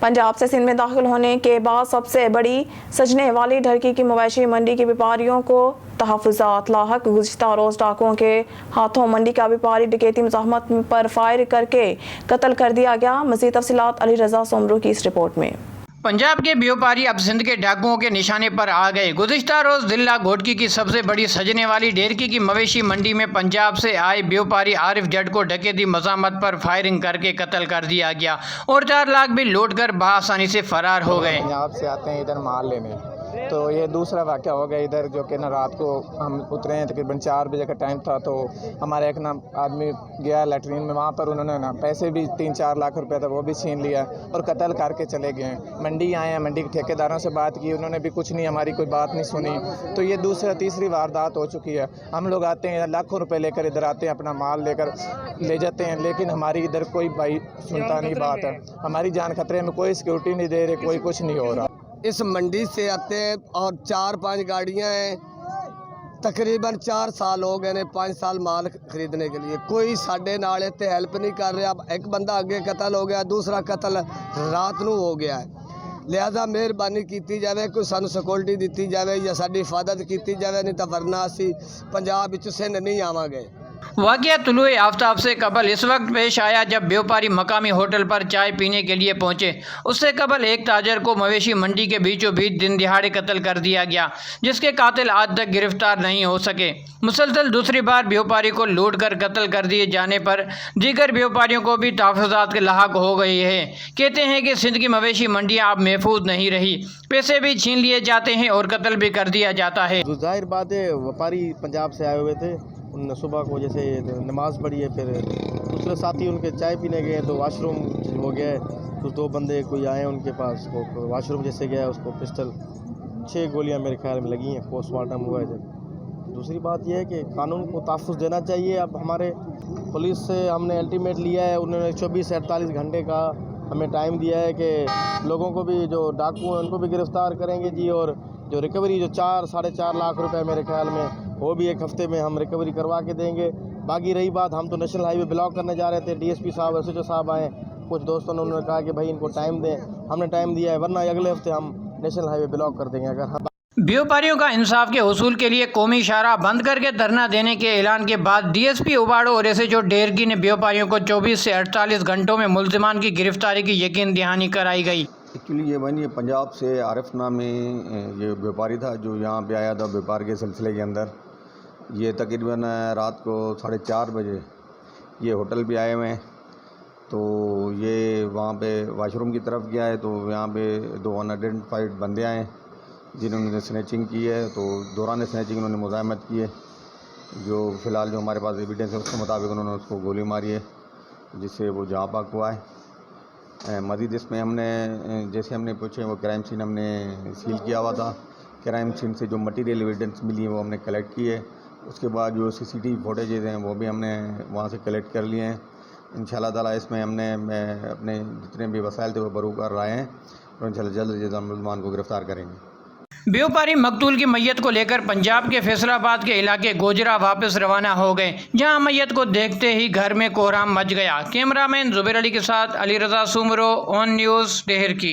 पंजाब से सिंध में दाखिल होने के बाद सबसे बड़ी सजने वाली ढरकी की मवेशी मंडी के व्यापारियों को तहफ़्फ़ुज़ात लाहक। गुज़िश्ता रोज़ डाकुओं के हाथों मंडी का व्यापारी डकैती मुज़ाहमत पर फायर करके कत्ल कर दिया गया। मज़ीद तफ़सीलात अली रज़ा सोमरू की इस रिपोर्ट में। पंजाब के व्यापारी अब सिंध के डाकुओं के निशाने पर आ गए। गुज़िश्ता रोज़ जिला घोटकी की सबसे बड़ी सजने वाली ढेरकी की मवेशी मंडी में पंजाब से आए व्यापारी आरिफ जट को डकैती मज़ाहमत पर फायरिंग करके कत्ल कर दिया गया और 4 लाख भी लूट कर बआसानी से फरार हो गए। पंजाब से आते हैं इधर माल लेने, तो ये दूसरा वाक़या हो गया इधर, जो कि ना रात को हम उतरे हैं, तकरीबन 4 बजे का टाइम था। तो हमारे एक ना आदमी गया लैट्रीन में, वहाँ पर उन्होंने ना पैसे भी 3-4 लाख रुपए था वो भी छीन लिया और कत्ल करके चले गए। मंडी आए हैं, मंडी के ठेकेदारों से बात की, उन्होंने भी कुछ नहीं, हमारी कोई बात नहीं सुनी। तो ये तीसरी वारदात हो चुकी है। हम लोग आते हैं लाखों रुपए लेकर, इधर आते हैं अपना माल लेकर ले जाते हैं, लेकिन हमारी इधर कोई भाई सुनता नहीं बात है। हमारी जान खतरे में, कोई सिक्योरिटी नहीं दे रहे, कोई कुछ नहीं हो रहा। इस मंडी से आते हैं और 4-5 गाड़ियां हैं, तकरीबन 4 साल हो गए ने 5 साल माल खरीदने के लिए। कोई साढ़े नाल इत्थे हेल्प नहीं कर रहा। अब एक बंदा अगे कत्ल हो गया, दूसरा कत्ल रात नूं हो गया है। लिहाजा मेहरबानी की जाए, कोई सानू सिक्योरिटी दी जाए या साडी हिफाजत की जाए, नहीं तो वरना असी पंजाब विच सिंध नहीं आवांगे। वाक़या तुलुए आफ्ताब से कबल इस वक्त पेश आया जब व्यापारी मकामी होटल पर चाय पीने के लिए पहुंचे। उससे कबल एक ताजर को मवेशी मंडी के बीचों बीच दिन दिहाड़े कत्ल कर दिया गया, जिसके कातिल आज तक गिरफ्तार नहीं हो सके। मुसलसल दूसरी बार व्यापारी को लूट कर कत्ल कर दिए जाने पर दीगर व्यापारियों को भी तहफ़्फ़ुज़ात के लाहक हो गई है। कहते हैं कि सिंध की मवेशी मंडियाँ अब महफूज नहीं रही, पैसे भी छीन लिए जाते हैं और कत्ल भी कर दिया जाता है। जाहिर बात है, व्यापारी पंजाब से आए हुए थे, उन सुबह को जैसे नमाज़ पढ़ी है, फिर दूसरे साथी उनके चाय पीने गए तो वाशरूम हो गया। कुछ 2 बंदे कोई आए उनके पास, वो वाशरूम जैसे गया, उसको पिस्टल 6 गोलियां मेरे ख्याल में लगी हैं। पोस्टमार्टम हुआ है जब। दूसरी बात यह है कि कानून को तहफ़्फ़ुज़ देना चाहिए। अब हमारे पुलिस से हमने अल्टीमेट लिया है, उन्होंने 24 से 48 घंटे का हमें टाइम दिया है कि लोगों को भी, जो डाकू हैं उनको भी गिरफ़्तार करेंगे जी, और जो रिकवरी जो 4-4.5 लाख रुपए मेरे ख्याल में, वो भी 1 हफ्ते में हम रिकवरी करवा के देंगे। बाकी रही बात, हम तो नेशनल हाईवे ब्लॉक करने जा रहे थे, डीएसपी साहब एसएचओ साहब आए, कुछ दोस्तों ने उन्होंने कहा कि भाई इनको टाइम दें, हमने टाइम दिया है, वरना अगले हफ्ते हम नेशनल हाईवे ब्लॉक कर देंगे। अगर हम व्यापारियों का इंसाफ के हुसूल के लिए कौमी शाहराह बंद करके धरना देने के ऐलान के बाद डीएसपी उबाड़ो और एसएचओ ढेरकी ने व्यापारियों को 24 से 48 घंटों में मुल्ज़िमान की गिरफ्तारी की यकीन दहानी कराई गई। एक्चुअली ये पंजाब से आरिफ नामी ये व्यापारी था जो यहाँ पे आया था व्यापार के सिलसिले के अंदर। ये तकरीबन रात को 4:30 बजे ये होटल पे आए हुए हैं। तो ये वहाँ पे वाशरूम की तरफ गया है, तो यहाँ पे 2 अनआइडेंटिफाइड बंदे आए जिन्होंने स्नैचिंग की है। तो दौरान स्नैचिंग उन्होंने मुज़ाहमत की है, जो फ़िलहाल जो हमारे पास एविडेंस है उसके मुताबिक उन्होंने उसको गोली मारी है, जिससे वो जहाँ पाक हुआ है। मज़ीद इसमें जैसे हमने पूछे, वो क्राइम सीन हमने सील किया हुआ था। क्राइम सीन से जो मटीरियल एविडेंस मिली है वो हमने कलेक्ट की है। उसके बाद जो सीसीटीवी फुटेजेज हैं वो भी हमने वहाँ से कलेक्ट कर लिए हैं। इंशाल्लाह ताला इसमें हमने अपने जितने भी वसाइल थे वो बरूबर लाए हैं और इंशाल्लाह जल्द से जल्द हम मुल्ज़िमान को गिरफ़्तार करेंगे। व्यापारी मकतूल की मैयत को लेकर पंजाब के फैसलाबाद के इलाके गोजरा वापस रवाना हो गए, जहां मैयत को देखते ही घर में कोहराम मच गया। कैमरामैन जुबैर अली के साथ अली रज़ा सोमरू, ऑन न्यूज़ ढेरकी।